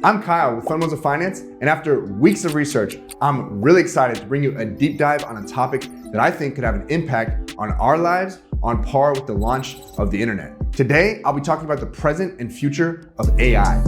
I'm Kyle with Fundamentals of Finance, and after weeks of research, I'm really excited to bring you a deep dive on a topic that I think could have an impact on our lives on par with the launch of the internet. Today, I'll be talking about the present and future of AI,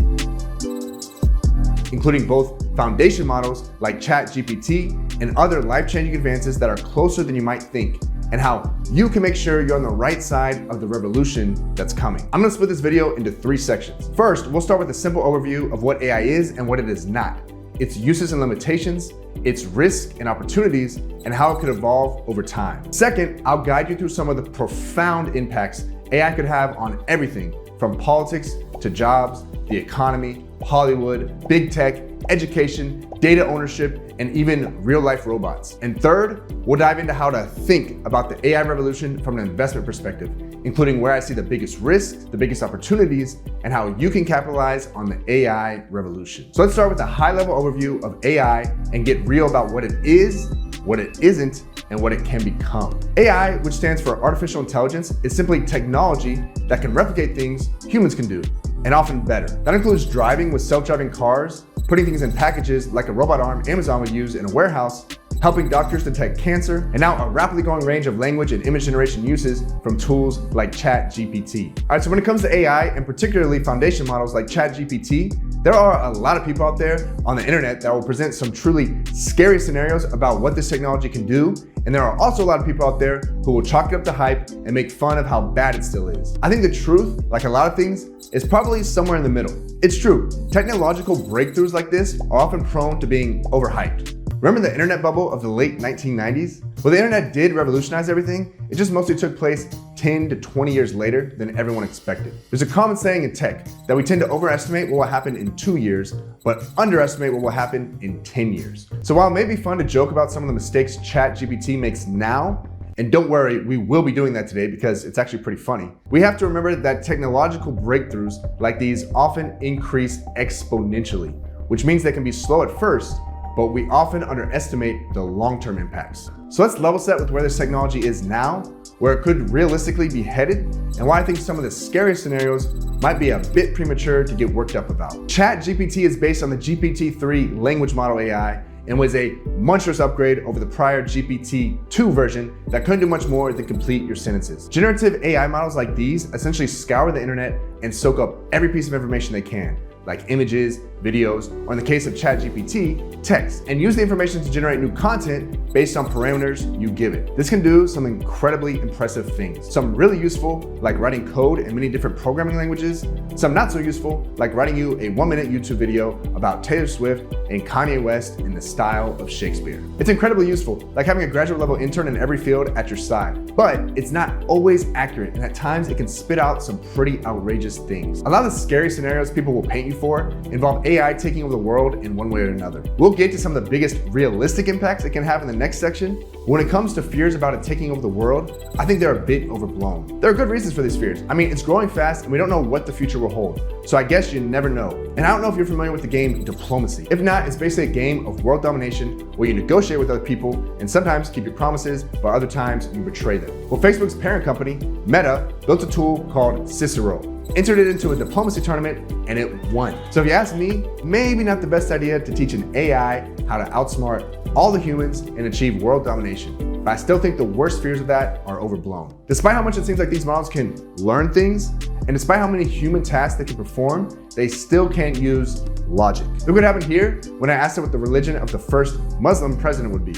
including both foundation models like ChatGPT and other life-changing advances that are closer than you might think, and how you can make sure you're on the right side of the revolution that's coming. I'm gonna split this video into 3 sections. First, we'll start with a simple overview of what AI is and what it is not, its uses and limitations, its risks and opportunities, and how it could evolve over time. Second, I'll guide you through some of the profound impacts AI could have on everything from politics to jobs, the economy, Hollywood, big tech, education, data ownership, and even real-life robots. And third, we'll dive into how to think about the AI revolution from an investment perspective, including where I see the biggest risks, the biggest opportunities, and how you can capitalize on the AI revolution. So let's start with a high-level overview of AI and get real about what it is, what it isn't, and what it can become. AI, which stands for artificial intelligence, is simply technology that can replicate things humans can do, and often better. That includes driving with self-driving cars, putting things in packages like a robot arm Amazon would use in a warehouse, helping doctors detect cancer, and now a rapidly growing range of language and image generation uses from tools like ChatGPT. All right, so when it comes to AI, and particularly foundation models like ChatGPT, there are a lot of people out there on the internet that will present some truly scary scenarios about what this technology can do, and there are also a lot of people out there who will chalk it up to hype and make fun of how bad it still is. I think the truth, like a lot of things, is probably somewhere in the middle. It's true, technological breakthroughs like this are often prone to being overhyped. Remember the internet bubble of the late 1990s? Well, the internet did revolutionize everything. It just mostly took place 10 to 20 years later than everyone expected. There's a common saying in tech that we tend to overestimate what will happen in 2 years, but underestimate what will happen in 10 years. So while it may be fun to joke about some of the mistakes ChatGPT makes now, and don't worry, we will be doing that today because it's actually pretty funny, we have to remember that technological breakthroughs like these often increase exponentially, which means they can be slow at first, but we often underestimate the long-term impacts. So let's level set with where this technology is now, where it could realistically be headed, and why I think some of the scariest scenarios might be a bit premature to get worked up about. ChatGPT is based on the GPT-3 language model AI and was a monstrous upgrade over the prior GPT-2 version that couldn't do much more than complete your sentences. Generative AI models like these essentially scour the internet and soak up every piece of information they can, like images, videos, or in the case of ChatGPT, text, and use the information to generate new content based on parameters you give it. This can do some incredibly impressive things. Some really useful, like writing code in many different programming languages. Some not so useful, like writing you a 1-minute YouTube video about Taylor Swift and Kanye West in the style of Shakespeare. It's incredibly useful, like having a graduate level intern in every field at your side. But it's not always accurate, and at times it can spit out some pretty outrageous things. A lot of the scary scenarios people will paint you for involve AI taking over the world in one way or another. We'll get to some of the biggest realistic impacts it can have in the next section. When it comes to fears about it taking over the world, I think they're a bit overblown. There are good reasons for these fears. I mean, it's growing fast and we don't know what the future will hold. So I guess you never know. And I don't know if you're familiar with the game diplomacy. If not, it's basically a game of world domination where you negotiate with other people and sometimes keep your promises, but other times you betray them. Well, Facebook's parent company, Meta, built a tool called Cicero, entered it into a diplomacy tournament, and it won. So if you ask me, maybe not the best idea to teach an AI how to outsmart all the humans and achieve world domination. But I still think the worst fears of that are overblown. Despite how much it seems like these models can learn things, and despite how many human tasks they can perform, they still can't use logic. Look what happened here when I asked it what the religion of the first Muslim president would be.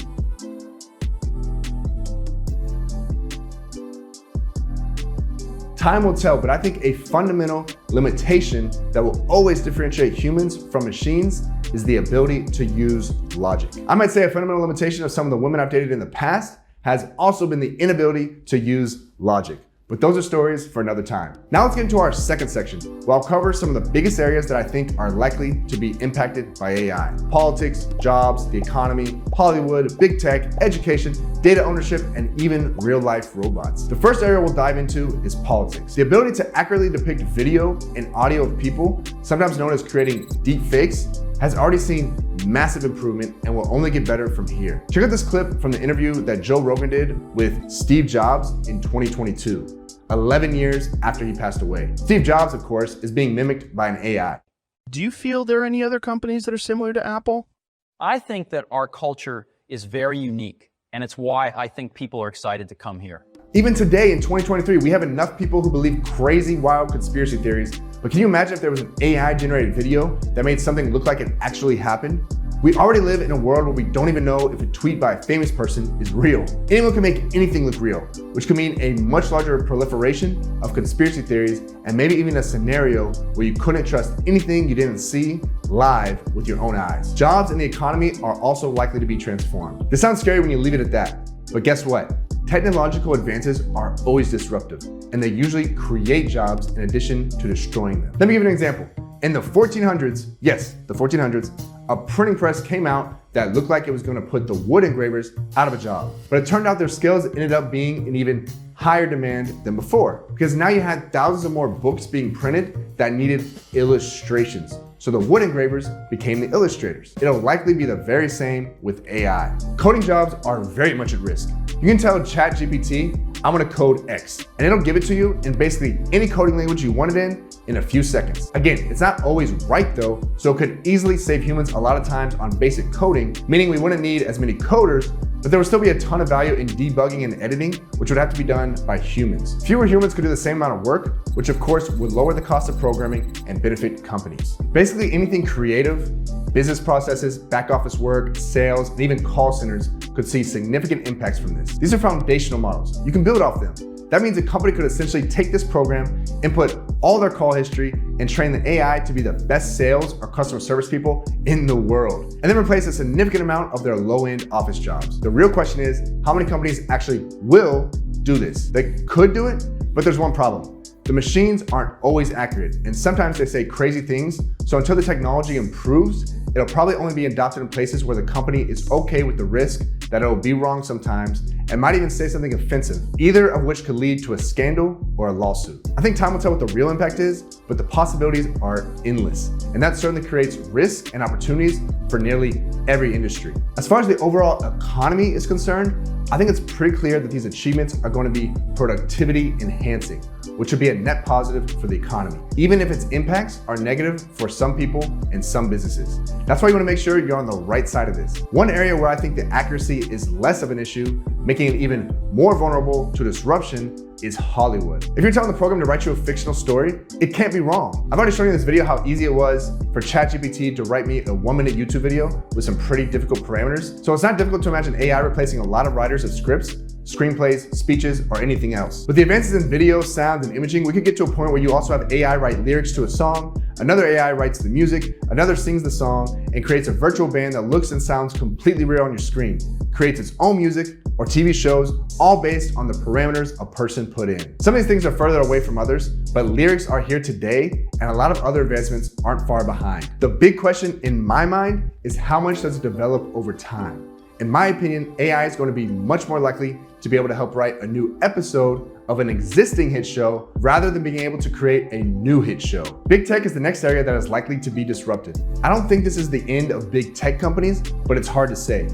Time will tell, but I think a fundamental limitation that will always differentiate humans from machines is the ability to use logic. I might say a fundamental limitation of some of the women I've dated in the past has also been the inability to use logic. But those are stories for another time. Now let's get into our second section, where I'll cover some of the biggest areas that I think are likely to be impacted by AI. Politics, jobs, the economy, Hollywood, big tech, education, data ownership, and even real-life robots. The first area we'll dive into is politics. The ability to accurately depict video and audio of people, sometimes known as creating deep fakes, has already seen massive improvement and will only get better from here. Check out this clip from the interview that Joe Rogan did with Steve Jobs in 2022, 11 years after he passed away. Steve Jobs, of course, is being mimicked by an AI. Do you feel there are any other companies that are similar to Apple? I think that our culture is very unique, and it's why I think people are excited to come here. Even today in 2023, we have enough people who believe crazy, wild conspiracy theories. But can you imagine if there was an AI-generated video that made something look like it actually happened? We already live in a world where we don't even know if a tweet by a famous person is real. Anyone can make anything look real, which could mean a much larger proliferation of conspiracy theories and maybe even a scenario where you couldn't trust anything you didn't see live with your own eyes. Jobs and the economy are also likely to be transformed. This sounds scary when you leave it at that, but guess what? Technological advances are always disruptive, and they usually create jobs in addition to destroying them. Let me give you an example. In the 1400s, yes, the 1400s, a printing press came out that looked like it was going to put the wood engravers out of a job. But it turned out their skills ended up being in even higher demand than before, because now you had thousands of more books being printed that needed illustrations. So the wood engravers became the illustrators. It'll likely be the very same with AI. Coding jobs are very much at risk. You can tell ChatGPT, I'm gonna code X, and it'll give it to you in basically any coding language you want it in a few seconds. Again, it's not always right though, so it could easily save humans a lot of times on basic coding, meaning we wouldn't need as many coders, but there would still be a ton of value in debugging and editing, which would have to be done by humans. Fewer humans could do the same amount of work, which of course would lower the cost of programming and benefit companies. Basically anything creative, business processes, back office work, sales, and even call centers could see significant impacts from this. These are foundational models. You can build off them. That means a company could essentially take this program, input all their call history, and train the AI to be the best sales or customer service people in the world, and then replace a significant amount of their low-end office jobs. The real question is, how many companies actually will do this? They could do it, but there's one problem. The machines aren't always accurate, and sometimes they say crazy things, so until the technology improves, it'll probably only be adopted in places where the company is okay with the risk that it'll be wrong sometimes, and might even say something offensive, either of which could lead to a scandal or a lawsuit. I think time will tell what the real impact is, but the possibilities are endless, and that certainly creates risk and opportunities for nearly every industry. As far as the overall economy is concerned, I think it's pretty clear that these achievements are going to be productivity enhancing, which would be a net positive for the economy, even if its impacts are negative for some people and some businesses. That's why you want to make sure you're on the right side of this. One area where I think the accuracy is less of an issue, making it even more vulnerable to disruption, is Hollywood. If you're telling the program to write you a fictional story, it can't be wrong. I've already shown you in this video how easy it was for ChatGPT to write me a 1-minute YouTube video with some pretty difficult parameters. So it's not difficult to imagine AI replacing a lot of writers of scripts, screenplays, speeches, or anything else. With the advances in video, sound, and imaging, we could get to a point where you also have AI write lyrics to a song, another AI writes the music, another sings the song, and creates a virtual band that looks and sounds completely real on your screen, creates its own music or TV shows, all based on the parameters a person put in. Some of these things are further away from others, but lyrics are here today, and a lot of other advancements aren't far behind. The big question in my mind is how much does it develop over time? In my opinion, AI is going to be much more likely to be able to help write a new episode of an existing hit show rather than being able to create a new hit show. Big tech is the next area that is likely to be disrupted. I don't think this is the end of big tech companies, but it's hard to say.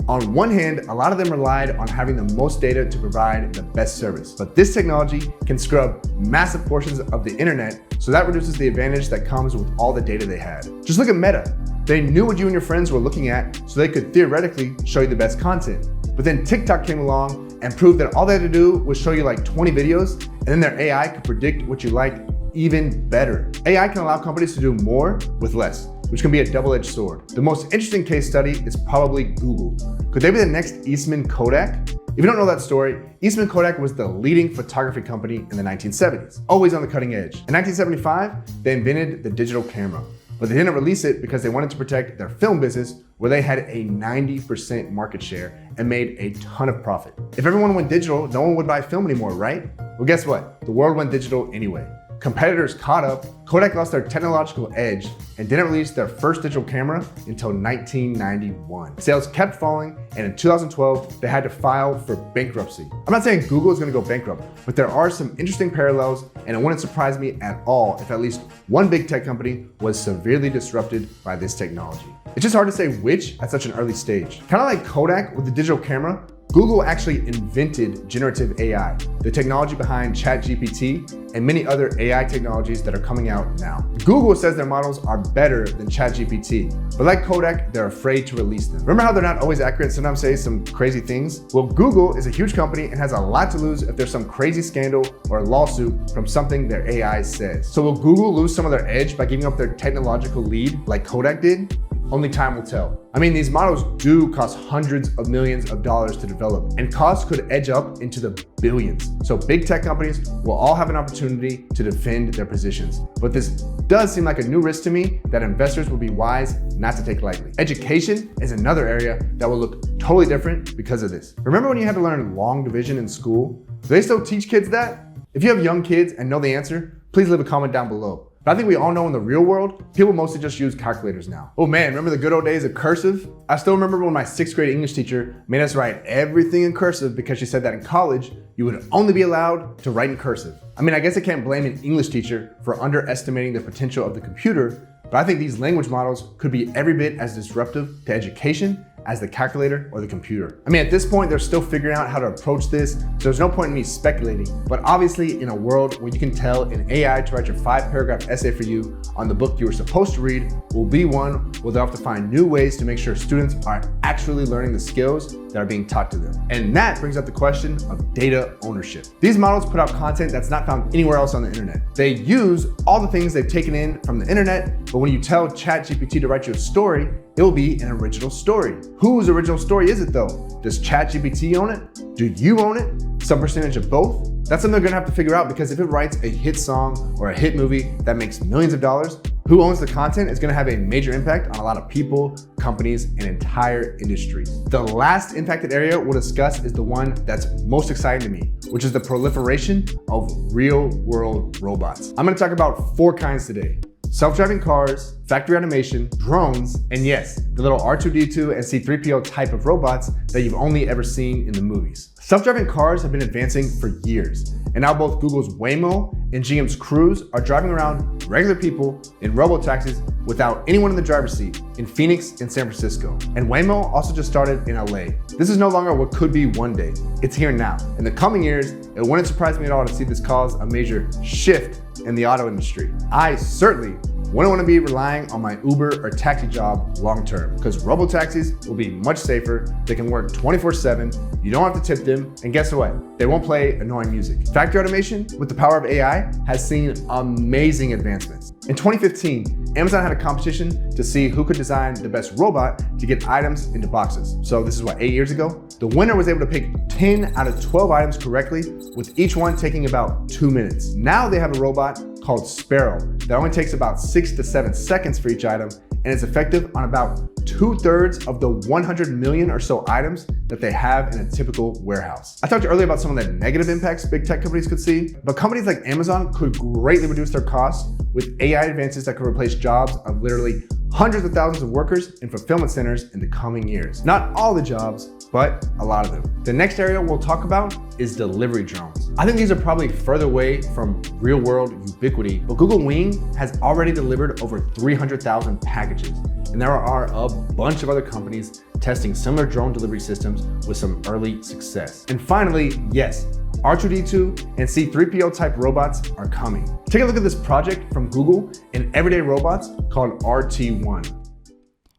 On one hand, a lot of them relied on having the most data to provide the best service, but this technology can scrub massive portions of the internet, so that reduces the advantage that comes with all the data they had. Just look at Meta. They knew what you and your friends were looking at, so they could theoretically show you the best content. But then TikTok came along and proved that all they had to do was show you like 20 videos, and then their AI could predict what you like even better. AI can allow companies to do more with less, which can be a double-edged sword. The most interesting case study is probably Google. Could they be the next Eastman Kodak? If you don't know that story, Eastman Kodak was the leading photography company in the 1970s, always on the cutting edge. In 1975, they invented the digital camera, but they didn't release it because they wanted to protect their film business, where they had a 90% market share and made a ton of profit. If everyone went digital, no one would buy film anymore, right? Well, guess what? The world went digital anyway. Competitors caught up, Kodak lost their technological edge and didn't release their first digital camera until 1991. Sales kept falling, and in 2012, they had to file for bankruptcy. I'm not saying Google is gonna go bankrupt, but there are some interesting parallels, and it wouldn't surprise me at all if at least one big tech company was severely disrupted by this technology. It's just hard to say which at such an early stage. Kind of like Kodak with the digital camera, Google actually invented generative AI, the technology behind ChatGPT and many other AI technologies that are coming out now. Google says their models are better than ChatGPT, but like Kodak, they're afraid to release them. Remember how they're not always accurate and sometimes say some crazy things? Well, Google is a huge company and has a lot to lose if there's some crazy scandal or a lawsuit from something their AI says. So will Google lose some of their edge by giving up their technological lead like Kodak did? Only time will tell. I mean, these models do cost hundreds of millions of dollars to develop, and costs could edge up into the billions. So big tech companies will all have an opportunity to defend their positions. But this does seem like a new risk to me that investors will be wise not to take lightly. Education is another area that will look totally different because of this. Remember when you had to learn long division in school? Do they still teach kids that? If you have young kids and know the answer, please leave a comment down below. But I think we all know in the real world, people mostly just use calculators now. Oh man, remember the good old days of cursive? I still remember when my 6th grade English teacher made us write everything in cursive because she said that in college, you would only be allowed to write in cursive. I mean, I guess I can't blame an English teacher for underestimating the potential of the computer, but I think these language models could be every bit as disruptive to education as the calculator or the computer. I mean, at this point, they're still figuring out how to approach this, so there's no point in me speculating. But obviously, in a world where you can tell an AI to write your 5-paragraph essay for you on the book you were supposed to read, will be one where they'll have to find new ways to make sure students are actually learning the skills that are being taught to them. And that brings up the question of data ownership. These models put out content that's not found anywhere else on the internet. They use all the things they've taken in from the internet, but when you tell ChatGPT to write you a story, it will be an original story. Whose original story is it though? Does ChatGPT own it? Do you own it? Some percentage of both? That's something they're gonna have to figure out, because if it writes a hit song or a hit movie that makes millions of dollars, who owns the content is gonna have a major impact on a lot of people, companies, and entire industries. The last impacted area we'll discuss is the one that's most exciting to me, which is the proliferation of real-world robots. I'm gonna talk about 4 kinds today: self-driving cars, factory automation, drones, and yes, the little R2-D2 and C-3PO type of robots that you've only ever seen in the movies. Self-driving cars have been advancing for years, and now both Google's Waymo and GM's Cruise are driving around regular people in robo-taxis without anyone in the driver's seat in Phoenix and San Francisco. And Waymo also just started in LA. This is no longer what could be one day. It's here now. In the coming years, it wouldn't surprise me at all to see this cause a major shift in the auto industry. I certainly wouldn't want to be relying on my Uber or taxi job long term, because robo-taxis will be much safer. They can work 24/7. You don't have to tip them. And guess what? They won't play annoying music. Factory automation, with the power of AI, has seen amazing advancements. In 2015, Amazon had a competition to see who could design the best robot to get items into boxes. So this is what, 8 years ago? The winner was able to pick 10 out of 12 items correctly, with each one taking about 2 minutes. Now they have a robot called Sparrow that only takes about 6 to 7 seconds for each item, and is effective on about 2/3 of the 100 million or so items that they have in a typical warehouse. I talked earlier about some of the negative impacts big tech companies could see, but companies like Amazon could greatly reduce their costs with AI advances that could replace jobs of literally hundreds of thousands of workers in fulfillment centers in the coming years. Not all the jobs, but a lot of them. The next area we'll talk about is delivery drones. I think these are probably further away from real world ubiquity, but Google Wing has already delivered over 300,000 packages. And there are a bunch of other companies testing similar drone delivery systems with some early success. And finally, yes, R2-D2 and C-3PO type robots are coming. Take a look at this project from Google and Everyday Robots called RT1.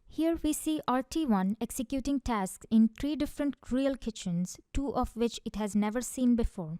Here we see RT1 executing tasks in 3 different real kitchens, 2 of which it has never seen before.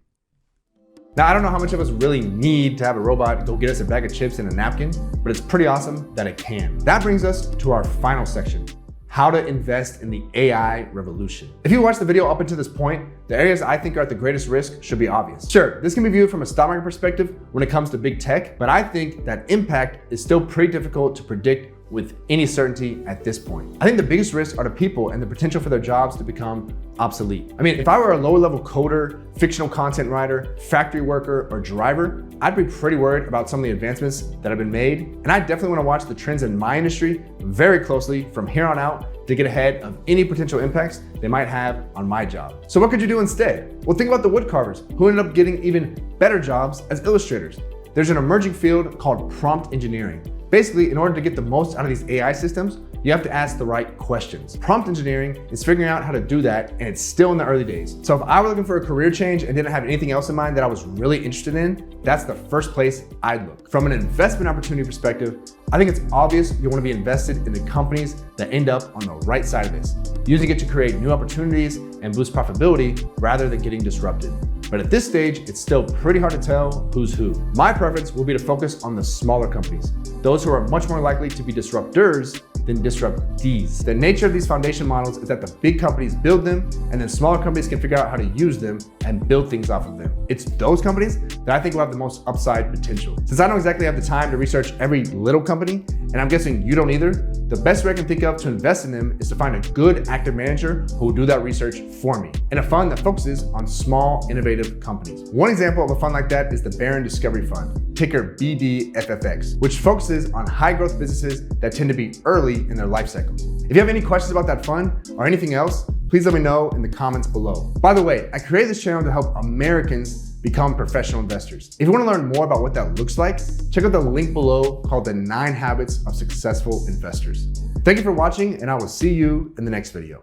Now, I don't know how much of us really need to have a robot go get us a bag of chips and a napkin, but it's pretty awesome that it can. That brings us to our final section: how to invest in the AI revolution. If you watched the video up until this point, the areas I think are at the greatest risk should be obvious. Sure, this can be viewed from a stock market perspective when it comes to big tech, but I think that impact is still pretty difficult to predict with any certainty at this point. I think the biggest risks are the people and the potential for their jobs to become obsolete. I mean, if I were a lower level coder, fictional content writer, factory worker, or driver, I'd be pretty worried about some of the advancements that have been made. And I definitely want to watch the trends in my industry very closely from here on out to get ahead of any potential impacts they might have on my job. So what could you do instead? Well, think about the wood carvers who ended up getting even better jobs as illustrators. There's an emerging field called prompt engineering. Basically, in order to get the most out of these AI systems, you have to ask the right questions. Prompt engineering is figuring out how to do that, and it's still in the early days. So if I were looking for a career change and didn't have anything else in mind that I was really interested in, that's the first place I'd look. From an investment opportunity perspective, I think it's obvious you want to be invested in the companies that end up on the right side of this, using it to create new opportunities and boost profitability rather than getting disrupted. But at this stage, it's still pretty hard to tell who's who. My preference will be to focus on the smaller companies, those who are much more likely to be disruptors than disruptees. The nature of these foundation models is that the big companies build them, and then smaller companies can figure out how to use them and build things off of them. It's those companies that I think will have the most upside potential. Since I don't exactly have the time to research every little company, and I'm guessing you don't either, the best way I can think of to invest in them is to find a good active manager who will do that research for me, and a fund that focuses on small, innovative companies. One example of a fund like that is the Barron Discovery Fund, ticker BDFFX, which focuses on high growth businesses that tend to be early in their life cycle. If you have any questions about that fund or anything else, please let me know in the comments below. By the way, I created this channel to help Americans become professional investors. If you want to learn more about what that looks like, check out the link below called the 9 Habits of Successful Investors. Thank you for watching, and I will see you in the next video.